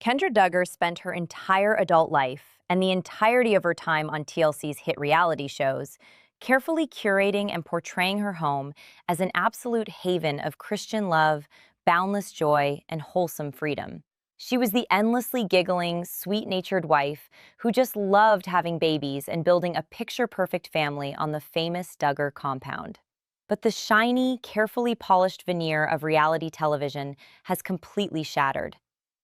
Kendra Duggar spent her entire adult life and the entirety of her time on TLC's hit reality shows carefully curating and portraying her home as an absolute haven of Christian love, boundless joy, and wholesome freedom. She was the endlessly giggling, sweet-natured wife who just loved having babies and building a picture-perfect family on the famous Duggar compound. But the shiny, carefully polished veneer of reality television has completely shattered.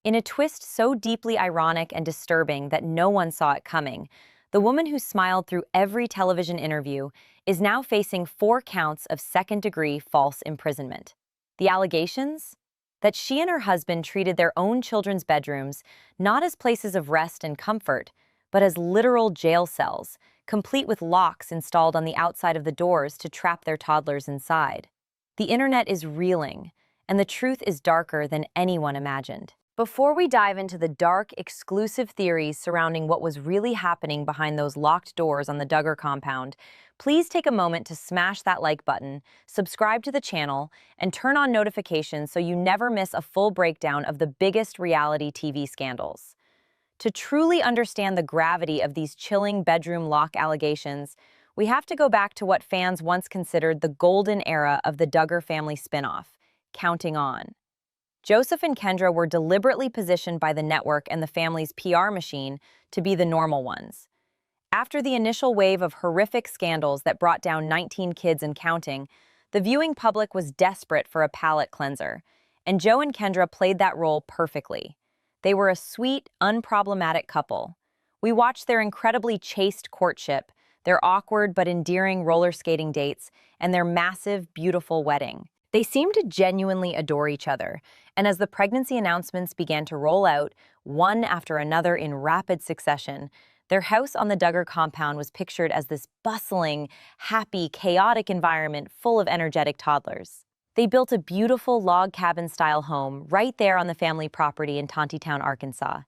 In a twist so deeply ironic and disturbing that no one saw it coming, the woman who smiled through every television interview is now facing 4 counts of second-degree false imprisonment. The allegations? That she and her husband treated their own children's bedrooms not as places of rest and comfort, but as literal jail cells, complete with locks installed on the outside of the doors to trap their toddlers inside. The internet is reeling, and the truth is darker than anyone imagined. Before we dive into the dark, exclusive theories surrounding what was really happening behind those locked doors on the Duggar compound, please take a moment to smash that like button, subscribe to the channel, and turn on notifications so you never miss a full breakdown of the biggest reality TV scandals. To truly understand the gravity of these chilling bedroom lock allegations, we have to go back to what fans once considered the golden era of the Duggar family spinoff, Counting On. Joseph and Kendra were deliberately positioned by the network and the family's PR machine to be the normal ones. After the initial wave of horrific scandals that brought down 19 kids and counting, the viewing public was desperate for a palate cleanser, and Joe and Kendra played that role perfectly. They were a sweet, unproblematic couple. We watched their incredibly chaste courtship, their awkward but endearing roller skating dates, and their massive, beautiful wedding. They seemed to genuinely adore each other, and as the pregnancy announcements began to roll out, one after another in rapid succession, their house on the Duggar compound was pictured as this bustling, happy, chaotic environment full of energetic toddlers. They built a beautiful log cabin-style home right there on the family property in Tontitown, Arkansas.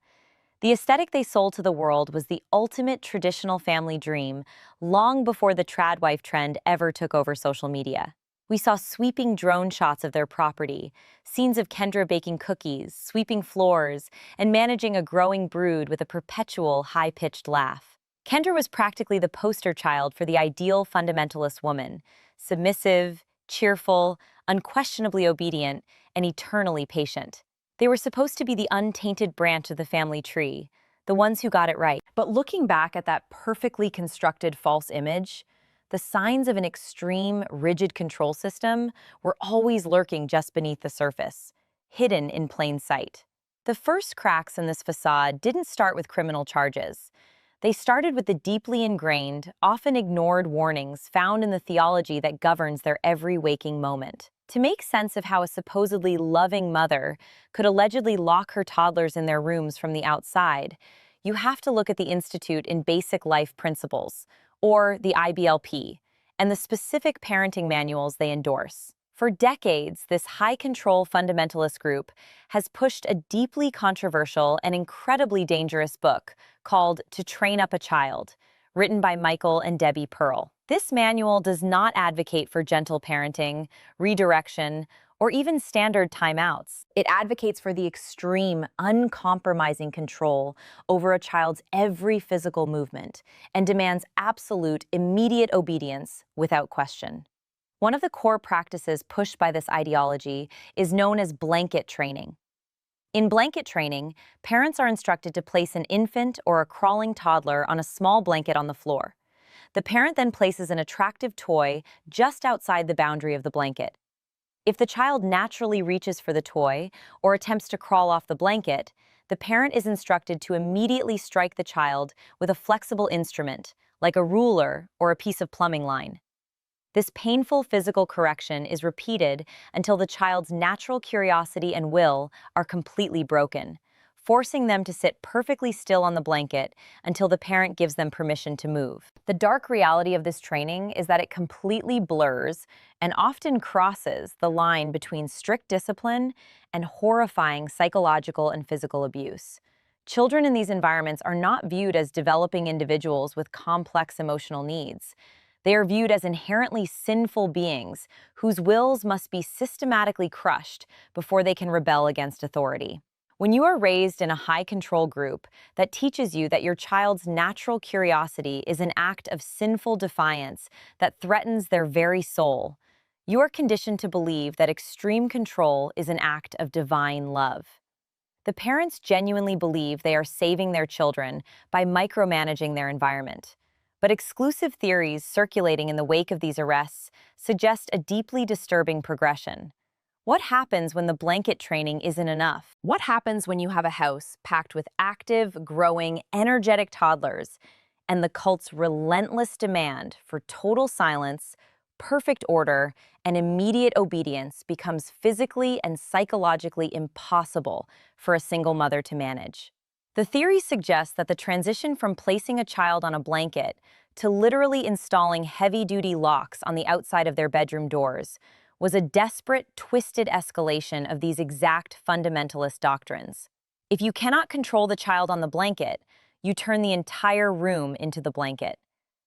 The aesthetic they sold to the world was the ultimate traditional family dream, long before the tradwife trend ever took over social media. We saw sweeping drone shots of their property, scenes of Kendra baking cookies, sweeping floors, and managing a growing brood with a perpetual high-pitched laugh. Kendra was practically the poster child for the ideal fundamentalist woman, submissive, cheerful, unquestionably obedient, and eternally patient. They were supposed to be the untainted branch of the family tree, the ones who got it right. But looking back at that perfectly constructed false image, the signs of an extreme, rigid control system were always lurking just beneath the surface, hidden in plain sight. The first cracks in this facade didn't start with criminal charges. They started with the deeply ingrained, often ignored warnings found in the theology that governs their every waking moment. To make sense of how a supposedly loving mother could allegedly lock her toddlers in their rooms from the outside, you have to look at the Institute in Basic Life Principles, or the IBLP, and the specific parenting manuals they endorse. For decades, this high-control fundamentalist group has pushed a deeply controversial and incredibly dangerous book called To Train Up a Child, written by Michael and Debbie Pearl. This manual does not advocate for gentle parenting, redirection, or even standard timeouts. It advocates for the extreme, uncompromising control over a child's every physical movement and demands absolute, immediate obedience without question. One of the core practices pushed by this ideology is known as blanket training. In blanket training, parents are instructed to place an infant or a crawling toddler on a small blanket on the floor. The parent then places an attractive toy just outside the boundary of the blanket. If the child naturally reaches for the toy or attempts to crawl off the blanket, the parent is instructed to immediately strike the child with a flexible instrument, like a ruler or a piece of plumbing line. This painful physical correction is repeated until the child's natural curiosity and will are completely broken, forcing them to sit perfectly still on the blanket until the parent gives them permission to move. The dark reality of this training is that it completely blurs and often crosses the line between strict discipline and horrifying psychological and physical abuse. Children in these environments are not viewed as developing individuals with complex emotional needs. They are viewed as inherently sinful beings whose wills must be systematically crushed before they can rebel against authority. When you are raised in a high-control group that teaches you that your child's natural curiosity is an act of sinful defiance that threatens their very soul, you are conditioned to believe that extreme control is an act of divine love. The parents genuinely believe they are saving their children by micromanaging their environment. But exclusive theories circulating in the wake of these arrests suggest a deeply disturbing progression. What happens when the blanket training isn't enough? What happens when you have a house packed with active, growing, energetic toddlers and the cult's relentless demand for total silence, perfect order, and immediate obedience becomes physically and psychologically impossible for a single mother to manage? The theory suggests that the transition from placing a child on a blanket to literally installing heavy-duty locks on the outside of their bedroom doors was a desperate, twisted escalation of these exact fundamentalist doctrines. If you cannot control the child on the blanket, you turn the entire room into the blanket.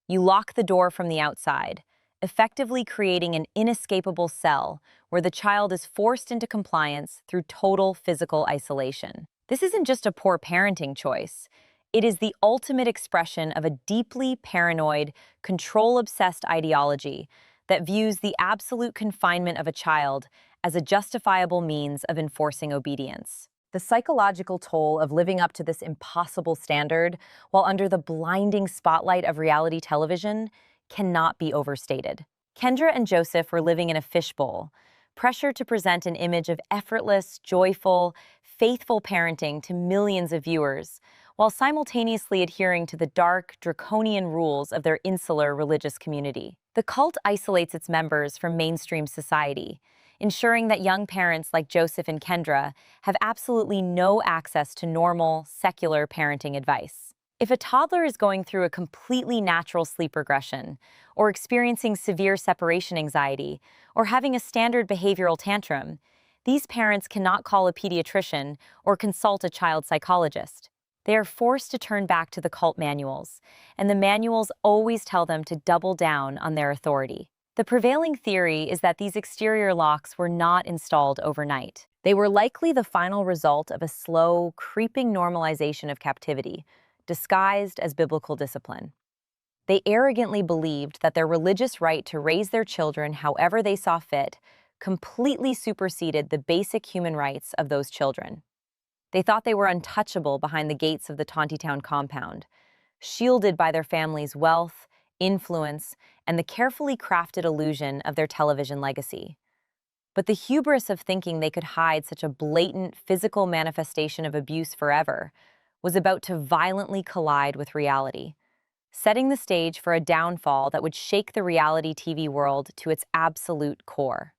You lock the door from the outside, effectively creating an inescapable cell where the child is forced into compliance through total physical isolation. This isn't just a poor parenting choice. It is the ultimate expression of a deeply paranoid, control-obsessed ideology that views the absolute confinement of a child as a justifiable means of enforcing obedience. The psychological toll of living up to this impossible standard while under the blinding spotlight of reality television cannot be overstated. Kendra and Joseph were living in a fishbowl, pressured to present an image of effortless, joyful, faithful parenting to millions of viewers, while simultaneously adhering to the dark, draconian rules of their insular religious community. The cult isolates its members from mainstream society, ensuring that young parents like Joseph and Kendra have absolutely no access to normal, secular parenting advice. If a toddler is going through a completely natural sleep regression, or experiencing severe separation anxiety, or having a standard behavioral tantrum, these parents cannot call a pediatrician or consult a child psychologist. They are forced to turn back to the cult manuals, and the manuals always tell them to double down on their authority. The prevailing theory is that these exterior locks were not installed overnight. They were likely the final result of a slow, creeping normalization of captivity, disguised as biblical discipline. They arrogantly believed that their religious right to raise their children however they saw fit completely superseded the basic human rights of those children. They thought they were untouchable behind the gates of the Tontitown compound, shielded by their family's wealth, influence, and the carefully crafted illusion of their television legacy. But the hubris of thinking they could hide such a blatant physical manifestation of abuse forever was about to violently collide with reality, setting the stage for a downfall that would shake the reality TV world to its absolute core.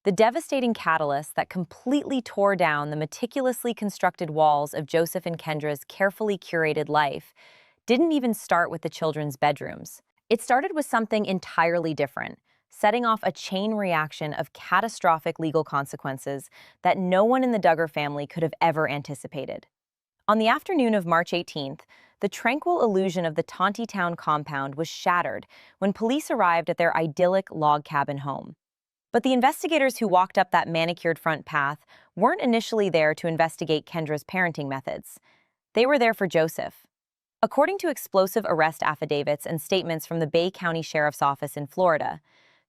The devastating catalyst that completely tore down the meticulously constructed walls of Joseph and Kendra's carefully curated life didn't even start with the children's bedrooms. It started with something entirely different, setting off a chain reaction of catastrophic legal consequences that no one in the Duggar family could have ever anticipated. On the afternoon of March 18th, the tranquil illusion of the Tontitown compound was shattered when police arrived at their idyllic log cabin home. But the investigators who walked up that manicured front path weren't initially there to investigate Kendra's parenting methods. They were there for Joseph. According to explosive arrest affidavits and statements from the Bay County Sheriff's Office in Florida,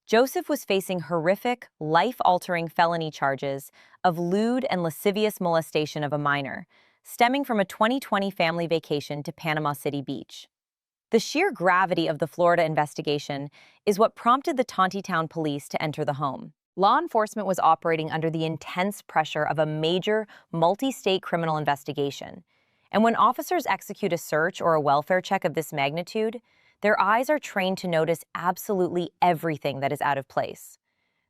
Joseph was facing horrific, life-altering felony charges of lewd and lascivious molestation of a minor, stemming from a 2020 family vacation to Panama City Beach. The sheer gravity of the Florida investigation is what prompted the Tontitown police to enter the home. Law enforcement was operating under the intense pressure of a major, multi-state criminal investigation. And when officers execute a search or a welfare check of this magnitude, their eyes are trained to notice absolutely everything that is out of place.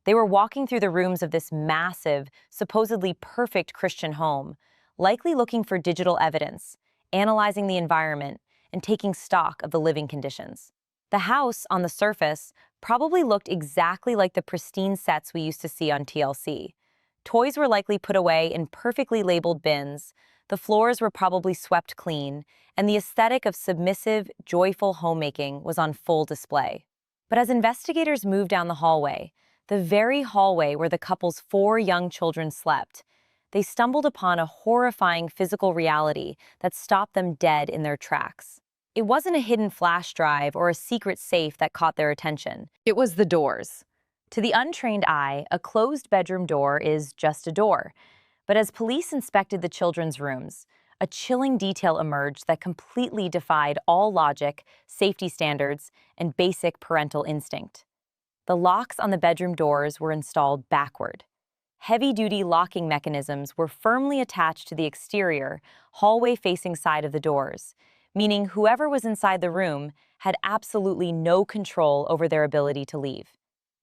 They were walking through the rooms of this massive, supposedly perfect Christian home, likely looking for digital evidence, analyzing the environment, and taking stock of the living conditions. The house, on the surface, probably looked exactly like the pristine sets we used to see on TLC. Toys were likely put away in perfectly labeled bins, the floors were probably swept clean, and the aesthetic of submissive, joyful homemaking was on full display. But as investigators moved down the hallway, the very hallway where the couple's 4 young children slept, they stumbled upon a horrifying physical reality that stopped them dead in their tracks. It wasn't a hidden flash drive or a secret safe that caught their attention. It was the doors. To the untrained eye, a closed bedroom door is just a door. But as police inspected the children's rooms, a chilling detail emerged that completely defied all logic, safety standards, and basic parental instinct. The locks on the bedroom doors were installed backward. Heavy-duty locking mechanisms were firmly attached to the exterior, hallway-facing side of the doors, meaning whoever was inside the room had absolutely no control over their ability to leave.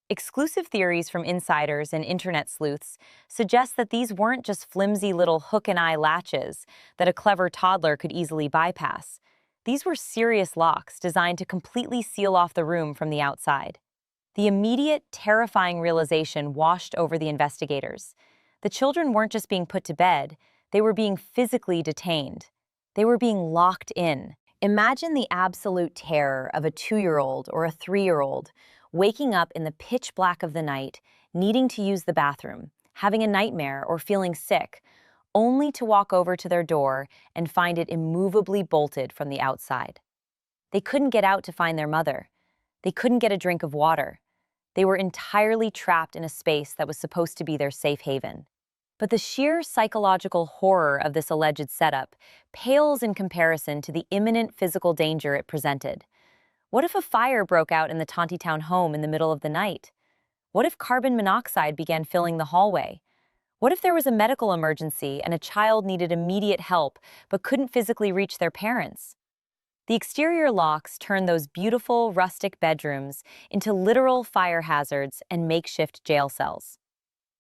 Exclusive theories from insiders and internet sleuths suggest that these weren't just flimsy little hook-and-eye latches that a clever toddler could easily bypass. These were serious locks designed to completely seal off the room from the outside. The immediate, terrifying realization washed over the investigators. The children weren't just being put to bed, they were being physically detained. They were being locked in. Imagine the absolute terror of a 2-year-old or a 3-year-old waking up in the pitch black of the night, needing to use the bathroom, having a nightmare or feeling sick, only to walk over to their door and find it immovably bolted from the outside. They couldn't get out to find their mother. They couldn't get a drink of water. They were entirely trapped in a space that was supposed to be their safe haven. But the sheer psychological horror of this alleged setup pales in comparison to the imminent physical danger it presented. What if a fire broke out in the Tontitown home in the middle of the night? What if carbon monoxide began filling the hallway? What if there was a medical emergency and a child needed immediate help but couldn't physically reach their parents? The exterior locks turned those beautiful, rustic bedrooms into literal fire hazards and makeshift jail cells.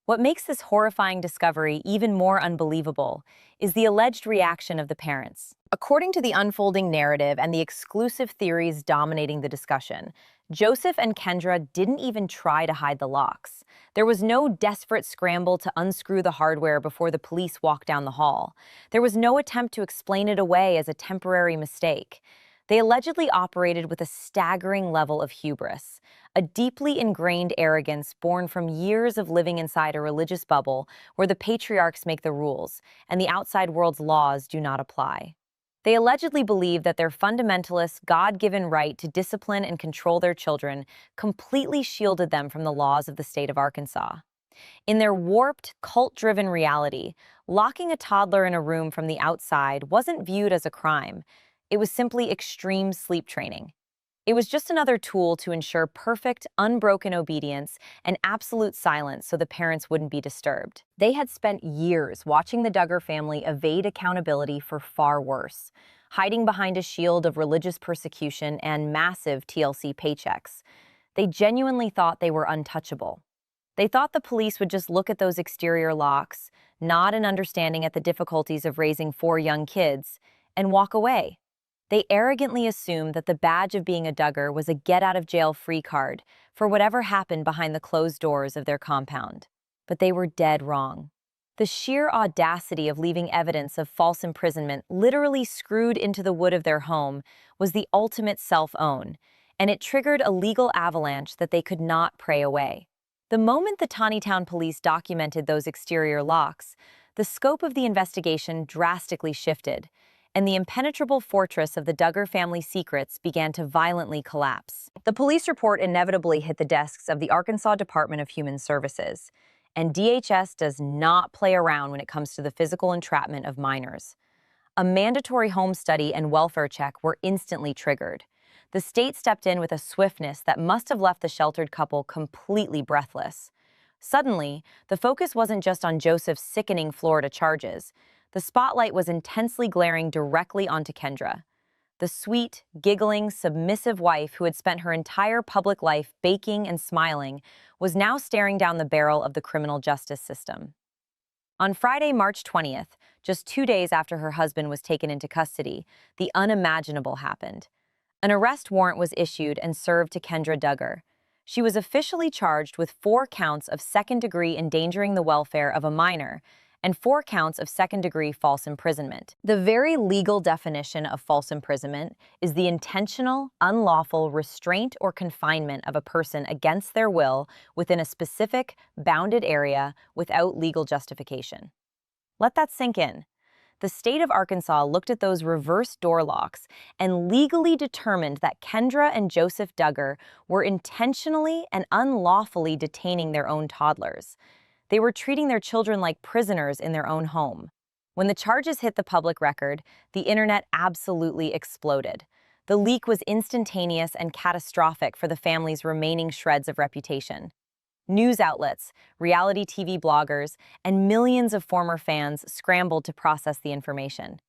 What makes this horrifying discovery even more unbelievable is the alleged reaction of the parents. According to the unfolding narrative and the exclusive theories dominating the discussion, Joseph and Kendra didn't even try to hide the locks. There was no desperate scramble to unscrew the hardware before the police walked down the hall. There was no attempt to explain it away as a temporary mistake. They allegedly operated with a staggering level of hubris, a deeply ingrained arrogance born from years of living inside a religious bubble where the patriarchs make the rules and the outside world's laws do not apply. They allegedly believed that their fundamentalist, God-given right to discipline and control their children completely shielded them from the laws of the state of Arkansas. In their warped, cult-driven reality, locking a toddler in a room from the outside wasn't viewed as a crime. It was simply extreme sleep training. It was just another tool to ensure perfect, unbroken obedience and absolute silence so the parents wouldn't be disturbed. They had spent years watching the Duggar family evade accountability for far worse, hiding behind a shield of religious persecution and massive TLC paychecks. They genuinely thought they were untouchable. They thought the police would just look at those exterior locks, nod in understanding at the difficulties of raising 4 young kids, and walk away. They arrogantly assumed that the badge of being a Duggar was a get-out-of-jail-free card for whatever happened behind the closed doors of their compound. But they were dead wrong. The sheer audacity of leaving evidence of false imprisonment literally screwed into the wood of their home was the ultimate self-own, and it triggered a legal avalanche that they could not pray away. The moment the Tontitown police documented those exterior locks, the scope of the investigation drastically shifted, and the impenetrable fortress of the Duggar family secrets began to violently collapse. The police report inevitably hit the desks of the Arkansas Department of Human Services, and DHS does not play around when it comes to the physical entrapment of minors. A mandatory home study and welfare check were instantly triggered. The state stepped in with a swiftness that must have left the sheltered couple completely breathless. Suddenly, the focus wasn't just on Joseph's sickening Florida charges. The spotlight was intensely glaring directly onto Kendra. The sweet, giggling, submissive wife who had spent her entire public life baking and smiling was now staring down the barrel of the criminal justice system. On Friday, March 20th, just 2 days after her husband was taken into custody, the unimaginable happened. An arrest warrant was issued and served to Kendra Duggar. She was officially charged with 4 counts of second-degree endangering the welfare of a minor and 4 counts of second-degree false imprisonment. The very legal definition of false imprisonment is the intentional, unlawful restraint or confinement of a person against their will within a specific, bounded area without legal justification. Let that sink in. The state of Arkansas looked at those reverse door locks and legally determined that Kendra and Joseph Duggar were intentionally and unlawfully detaining their own toddlers. They were treating their children like prisoners in their own home. When the charges hit the public record, the internet absolutely exploded. The leak was instantaneous and catastrophic for the family's remaining shreds of reputation. News outlets, reality TV bloggers, and millions of former fans scrambled to process the information.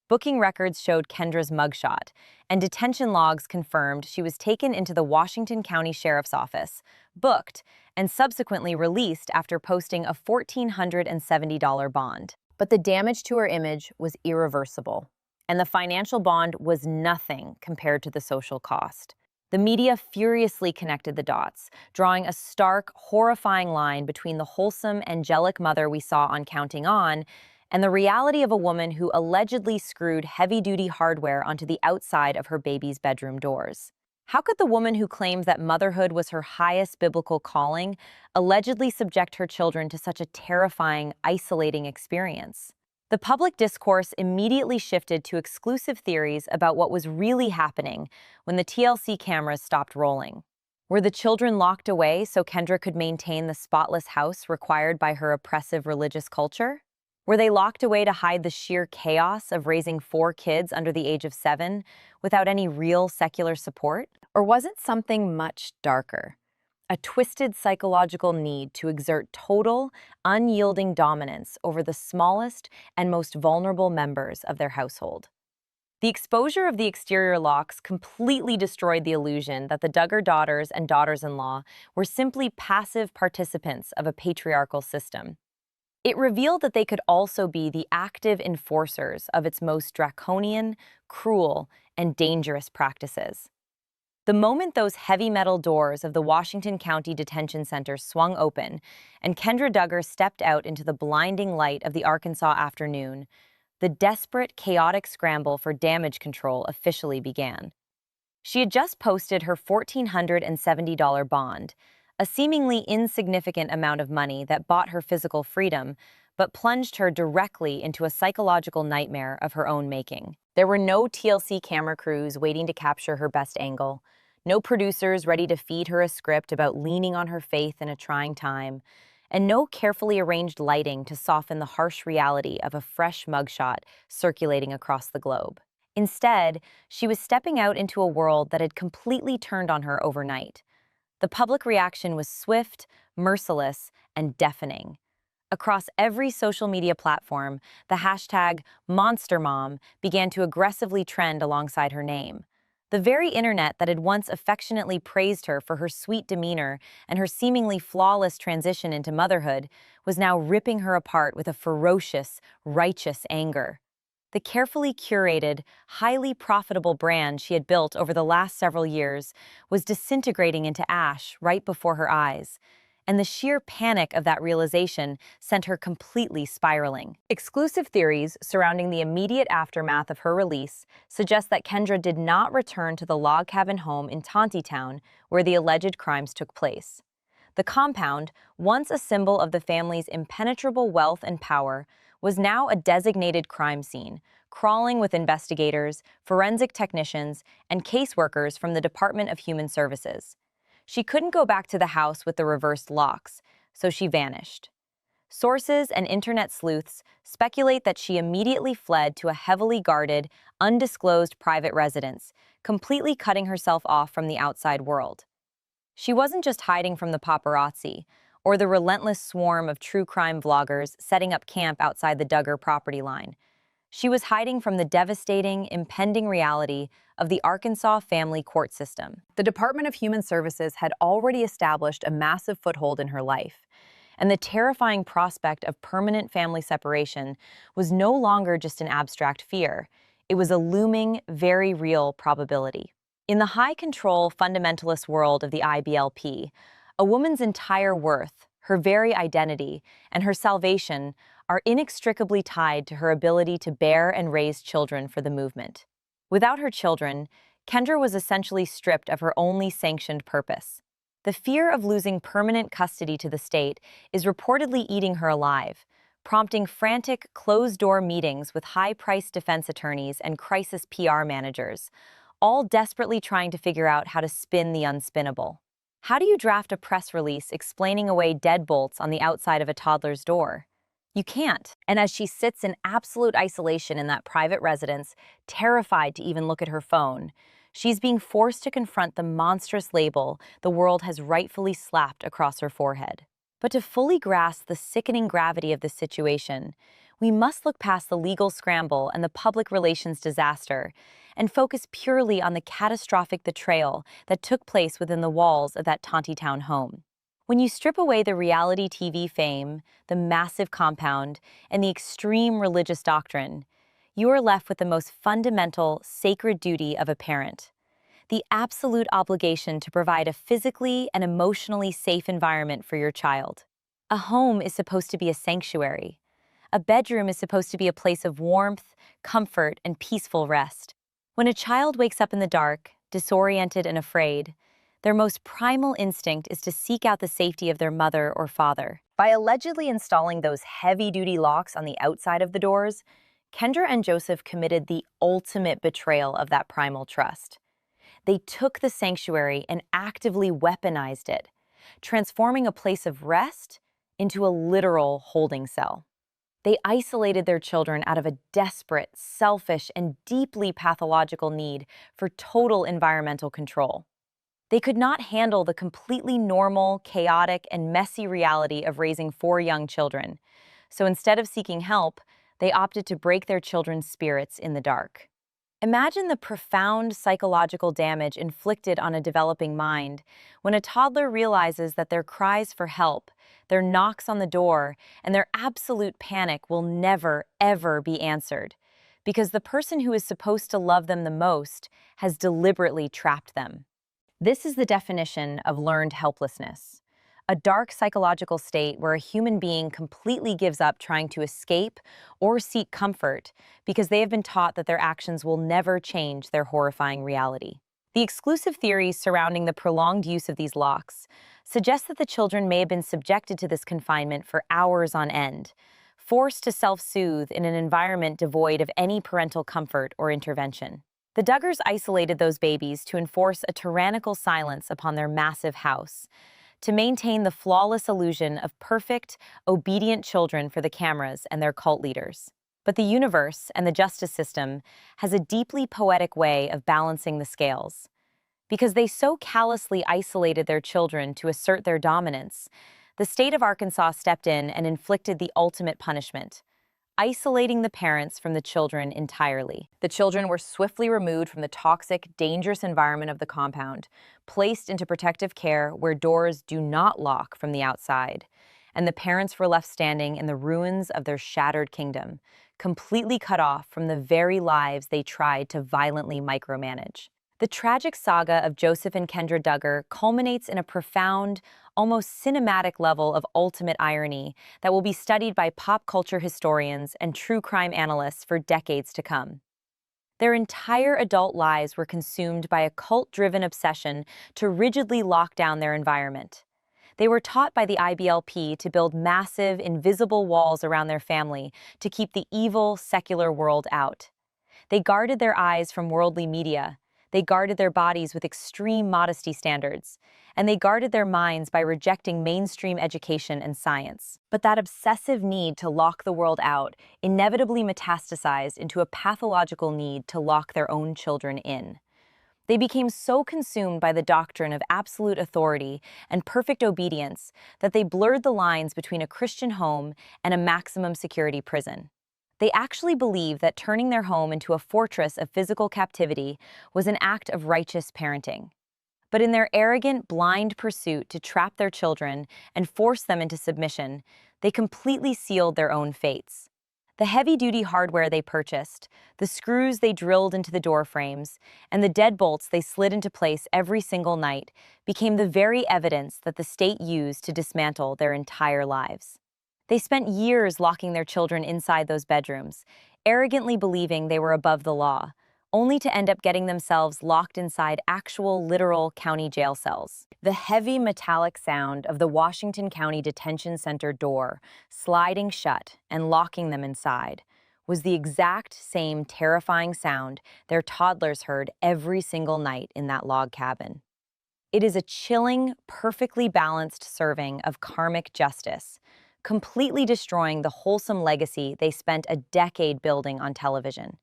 Booking records showed Kendra's mugshot, and detention logs confirmed she was taken into the Washington County Sheriff's Office, booked, and subsequently released after posting a $1,470 bond. But the damage to her image was irreversible, and the financial bond was nothing compared to the social cost. The media furiously connected the dots, drawing a stark, horrifying line between the wholesome, angelic mother we saw on Counting On and the reality of a woman who allegedly screwed heavy-duty hardware onto the outside of her baby's bedroom doors. How could the woman who claimed that motherhood was her highest biblical calling allegedly subject her children to such a terrifying, isolating experience? The public discourse immediately shifted to exclusive theories about what was really happening when the TLC cameras stopped rolling. Were the children locked away so Kendra could maintain the spotless house required by her oppressive religious culture? Were they locked away to hide the sheer chaos of raising 4 kids under the age of 7 without any real secular support? Or was it something much darker? A twisted psychological need to exert total, unyielding dominance over the smallest and most vulnerable members of their household. The exposure of the exterior locks completely destroyed the illusion that the Duggar daughters and daughters-in-law were simply passive participants of a patriarchal system. It revealed that they could also be the active enforcers of its most draconian, cruel, and dangerous practices. The moment those heavy metal doors of the Washington County Detention Center swung open and Kendra Duggar stepped out into the blinding light of the Arkansas afternoon, the desperate, chaotic scramble for damage control officially began. She had just posted her $1,470 bond, a seemingly insignificant amount of money that bought her physical freedom, but plunged her directly into a psychological nightmare of her own making. There were no TLC camera crews waiting to capture her best angle, no producers ready to feed her a script about leaning on her faith in a trying time, and no carefully arranged lighting to soften the harsh reality of a fresh mugshot circulating across the globe. Instead, she was stepping out into a world that had completely turned on her overnight. The public reaction was swift, merciless, and deafening. Across every social media platform, the hashtag #MonsterMom began to aggressively trend alongside her name. The very internet that had once affectionately praised her for her sweet demeanor and her seemingly flawless transition into motherhood was now ripping her apart with a ferocious, righteous anger. The carefully curated, highly profitable brand she had built over the last several years was disintegrating into ash right before her eyes, and the sheer panic of that realization sent her completely spiraling. Exclusive theories surrounding the immediate aftermath of her release suggest that Kendra did not return to the log cabin home in Tontitown where the alleged crimes took place. The compound, once a symbol of the family's impenetrable wealth and power, was now a designated crime scene, crawling with investigators, forensic technicians, and caseworkers from the Department of Human Services. She couldn't go back to the house with the reversed locks, so she vanished. Sources and internet sleuths speculate that she immediately fled to a heavily guarded, undisclosed private residence, completely cutting herself off from the outside world. She wasn't just hiding from the paparazzi, or the relentless swarm of true crime vloggers setting up camp outside the Duggar property line. She was hiding from the devastating, impending reality of the Arkansas family court system. The Department of Human Services had already established a massive foothold in her life, and the terrifying prospect of permanent family separation was no longer just an abstract fear. It was a looming, very real probability. In the high-control, fundamentalist world of the IBLP, a woman's entire worth, her very identity, and her salvation are inextricably tied to her ability to bear and raise children for the movement. Without her children, Kendra was essentially stripped of her only sanctioned purpose. The fear of losing permanent custody to the state is reportedly eating her alive, prompting frantic, closed-door meetings with high-priced defense attorneys and crisis PR managers, all desperately trying to figure out how to spin the unspinnable. How do you draft a press release explaining away deadbolts on the outside of a toddler's door? You can't. And as she sits in absolute isolation in that private residence, terrified to even look at her phone, she's being forced to confront the monstrous label the world has rightfully slapped across her forehead. But to fully grasp the sickening gravity of this situation, we must look past the legal scramble and the public relations disaster and focus purely on the catastrophic betrayal that took place within the walls of that Tontitown home. When you strip away the reality TV fame, the massive compound, and the extreme religious doctrine, you are left with the most fundamental, sacred duty of a parent: the absolute obligation to provide a physically and emotionally safe environment for your child. A home is supposed to be a sanctuary. A bedroom is supposed to be a place of warmth, comfort, and peaceful rest. When a child wakes up in the dark, disoriented and afraid, their most primal instinct is to seek out the safety of their mother or father. By allegedly installing those heavy-duty locks on the outside of the doors, Kendra and Joseph committed the ultimate betrayal of that primal trust. They took the sanctuary and actively weaponized it, transforming a place of rest into a literal holding cell. They isolated their children out of a desperate, selfish, and deeply pathological need for total environmental control. They could not handle the completely normal, chaotic, and messy reality of raising 4 young children, so instead of seeking help, they opted to break their children's spirits in the dark. Imagine the profound psychological damage inflicted on a developing mind when a toddler realizes that their cries for help, their knocks on the door, and their absolute panic will never, ever be answered, because the person who is supposed to love them the most has deliberately trapped them. This is the definition of learned helplessness: a dark psychological state where a human being completely gives up trying to escape or seek comfort because they have been taught that their actions will never change their horrifying reality. The exclusive theories surrounding the prolonged use of these locks suggest that the children may have been subjected to this confinement for hours on end, forced to self-soothe in an environment devoid of any parental comfort or intervention. The Duggars isolated those babies to enforce a tyrannical silence upon their massive house, to maintain the flawless illusion of perfect, obedient children for the cameras and their cult leaders. But the universe and the justice system has a deeply poetic way of balancing the scales. Because they so callously isolated their children to assert their dominance, the state of Arkansas stepped in and inflicted the ultimate punishment: isolating the parents from the children entirely. The children were swiftly removed from the toxic, dangerous environment of the compound, placed into protective care where doors do not lock from the outside, and the parents were left standing in the ruins of their shattered kingdom, completely cut off from the very lives they tried to violently micromanage. The tragic saga of Joseph and Kendra Duggar culminates in a profound, almost cinematic level of ultimate irony that will be studied by pop culture historians and true crime analysts for decades to come. Their entire adult lives were consumed by a cult-driven obsession to rigidly lock down their environment. They were taught by the IBLP to build massive, invisible walls around their family to keep the evil, secular world out. They guarded their eyes from worldly media. They guarded their bodies with extreme modesty standards, and they guarded their minds by rejecting mainstream education and science. But that obsessive need to lock the world out inevitably metastasized into a pathological need to lock their own children in. They became so consumed by the doctrine of absolute authority and perfect obedience that they blurred the lines between a Christian home and a maximum security prison. They actually believed that turning their home into a fortress of physical captivity was an act of righteous parenting. But in their arrogant, blind pursuit to trap their children and force them into submission, they completely sealed their own fates. The heavy-duty hardware they purchased, the screws they drilled into the door frames, and the deadbolts they slid into place every single night became the very evidence that the state used to dismantle their entire lives. They spent years locking their children inside those bedrooms, arrogantly believing they were above the law, only to end up getting themselves locked inside actual, literal county jail cells. The heavy metallic sound of the Washington County Detention Center door sliding shut and locking them inside was the exact same terrifying sound their toddlers heard every single night in that log cabin. It is a chilling, perfectly balanced serving of karmic justice, completely destroying the wholesome legacy they spent a decade building on television.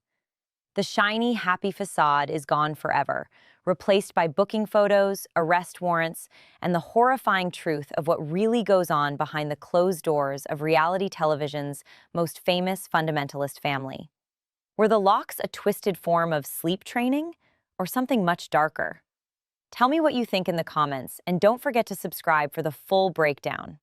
The shiny, happy facade is gone forever, replaced by booking photos, arrest warrants, and the horrifying truth of what really goes on behind the closed doors of reality television's most famous fundamentalist family. Were the locks a twisted form of sleep training, or something much darker? Tell me what you think in the comments, and don't forget to subscribe for the full breakdown.